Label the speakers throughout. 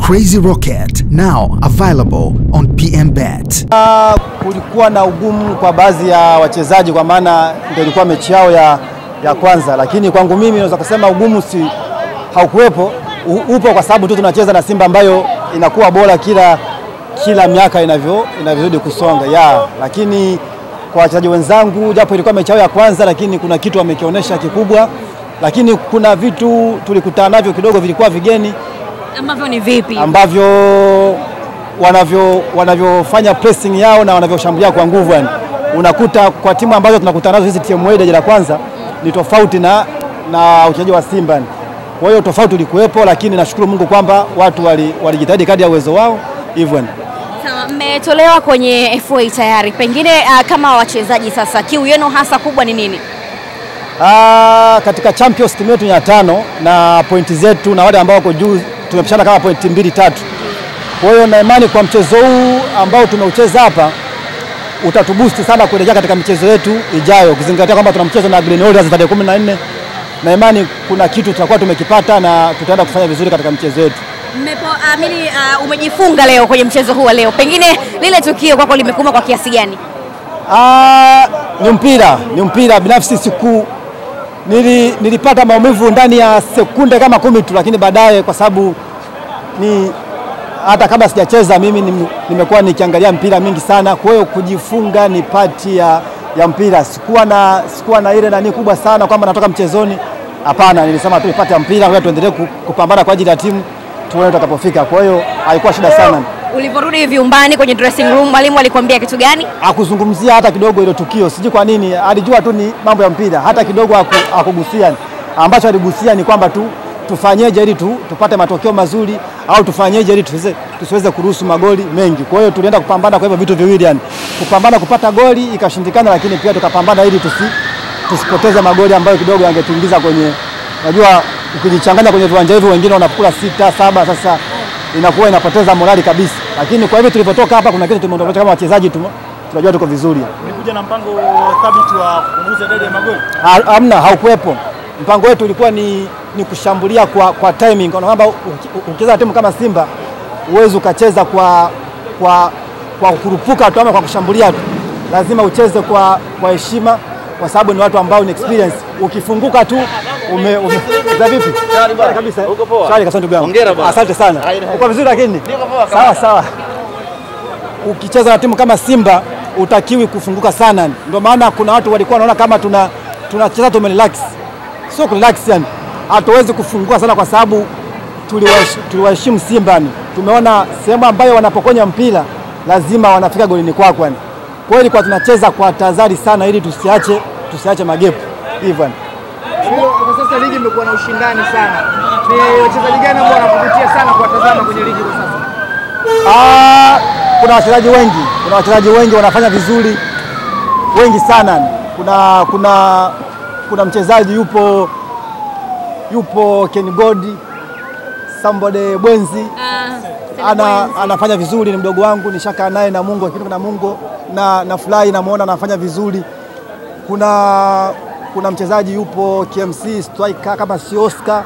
Speaker 1: Crazy Rocket, now available on PMBet.
Speaker 2: Kulikuwa na ugumu kwa baadhi ya wachezaji kwa maana ndio ilikuwa mechi yao ya kwanza, lakini kwangu mimi naweza kusema ugumu haukuwepo, upo kwa sababu tu tunacheza na Simba ambayo inakuwa bora kila miaka inavyozidi kusonga. Lakini kwa wachezaji wenzangu japo ilikuwa mechi yao ya kwanza, lakini kuna kitu wamekionyesha kikubwa, lakini kuna vitu tulikutana navyo kidogo vilikuwa vigeni.
Speaker 3: Ambavyo ni vipi?
Speaker 2: Ambavyo wanavyofanya pressing yao na wanavyoshambulia kwa nguvu yani. Unakuta kwa timu ambazo tunakutana nazo sisi TMA daraja la kwanza ni tofauti na wachezaji wa Simba. Kwa hiyo tofauti ilikuwepo, lakini nashukuru Mungu kwamba watu walijitahidi kadri ya uwezo wao hivyo.
Speaker 3: Sawa, mmetolewa kwenye FA tayari. Pengine kama wachezaji sasa kiu yenu hasa kubwa ni nini?
Speaker 2: Katika Champions timu yetu ya 5 na pointi zetu na wale ambao wako juu tumepishana kama pointi 2-3. Kwa hiyo na imani kwa mchezo huu ambao tumeucheza hapa utatuboost sana kuelekea katika michezo yetu ijayo, ukizingatia kwamba tuna mchezo na Green Warriors tarehe 14. Na imani kuna kitu tutakuwa tumekipata na tutaenda kufanya vizuri katika mchezo wetu.
Speaker 3: Mmepoamini umejifunga leo kwenye mchezo huu wa leo. Pengine lile tukio kwako limekuma kwa kiasi gani?
Speaker 2: Ni mpira binafsi nilipata maumivu ndani ya sekunde kama 10 tu, lakini baadaye kwa sababu hata kabla sijacheza mimi nimekuwa nikiangalia mpira mingi sana, kwa hiyo kujifunga ni pati ya mpira. Sikuwa na ile nani kubwa sana kwamba natoka mchezoni. Hapana, nilisema tu ipate mpira, ngoja tuendelee kupambana kwa ajili ya timu tuone tutakapofika. Kwa hiyo haikuwa shida sana.
Speaker 3: Uliporudi vyumbani kwenye dressing room mwalimu alikwambia kitu gani?
Speaker 2: Hakuzungumzia hata kidogo ile tukio. Sijui kwa nini, alijua tu ni mambo ya mpira. Hata kidogo hakugusia. Ambacho aligusia ni kwamba tufanyeje ili tupate matokeo mazuri au tufanyeje ili tusiweze kuruhusu magoli mengi. Kwa hiyo tulienda kupambana kwa hivyo vitu viwili yani. Kupambana kupata goli ikashindikana, lakini pia tukapambana ili tusipoteze magoli ambayo kidogo yangetuingiza kwenye, unajua ukijichanganya kwenye viwanja hivi wengine wanakula 6, 7, sasa inakuwa inapoteza morali kabisa. Lakini kwa hivyo tulipotoka hapa kuna kitu tumeondoka kama wachezaji tunajua tuko vizuri.
Speaker 4: Ulikuja na mpango thabiti wa kupunguza idadi ya magoli?
Speaker 2: Hamna, haukuwepo. Mpango wetu ulikuwa ni kushambulia kwa timing. Kwa kwamba ukicheza timu kama Simba uwezo ukacheza kwa kurupuka tu ama kwa kushambulia tu. Lazima ucheze kwa heshima kwa sababu ni watu ambao ni experience. Ukifunguka tu za vipi?
Speaker 4: Shari kabisa. Uko poa?
Speaker 2: Shari kasante ndugu yangu.
Speaker 4: Hongera bwana.
Speaker 2: Asante sana. Uko vizuri lakini?
Speaker 4: Niko poa.
Speaker 2: Sawa. Ukicheza na timu kama Simba utakiwi kufunguka sana. Ndio maana kuna watu walikuwa wanaona kama tunacheza tumerelax. Sio relax yani. Hatuwezi kufunguka sana kwa sababu tuliwaheshimu Simba ni. Tumeona sehemu ambayo wanapokonya mpira lazima wanafika golini kwako yani. Kwa hiyo ilikuwa tunacheza kwa tahadhari sana ili tusiache magepu hivyo.
Speaker 4: Kwa sasa ligi imekuwa na ushindani sana. Ni wachezaji gani ambao wanakuvutia sana kuwatazama kwenye ligi kwa sasa?
Speaker 2: Kuna wachezaji wengi wanafanya vizuri. Wengi sana. Kuna mchezaji yupo Ken Godi, Sambode Bwenzi. Anafanya vizuri, ni mdogo wangu, nishaka naye na Mungu, lakini na Mungu na fly namuona anafanya vizuri. Kuna mchezaji yupo KMC striker kama si Oscar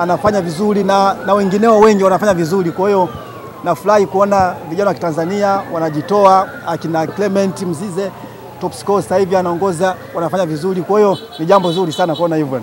Speaker 2: anafanya vizuri na wengineo wengi wanafanya vizuri. Kwa hiyo na fly kuona vijana wa Kitanzania wanajitoa, akina Clement Mzize top scorer sasa hivi anaongoza, wanafanya vizuri. Kwa hiyo ni jambo zuri sana kuona hivyo.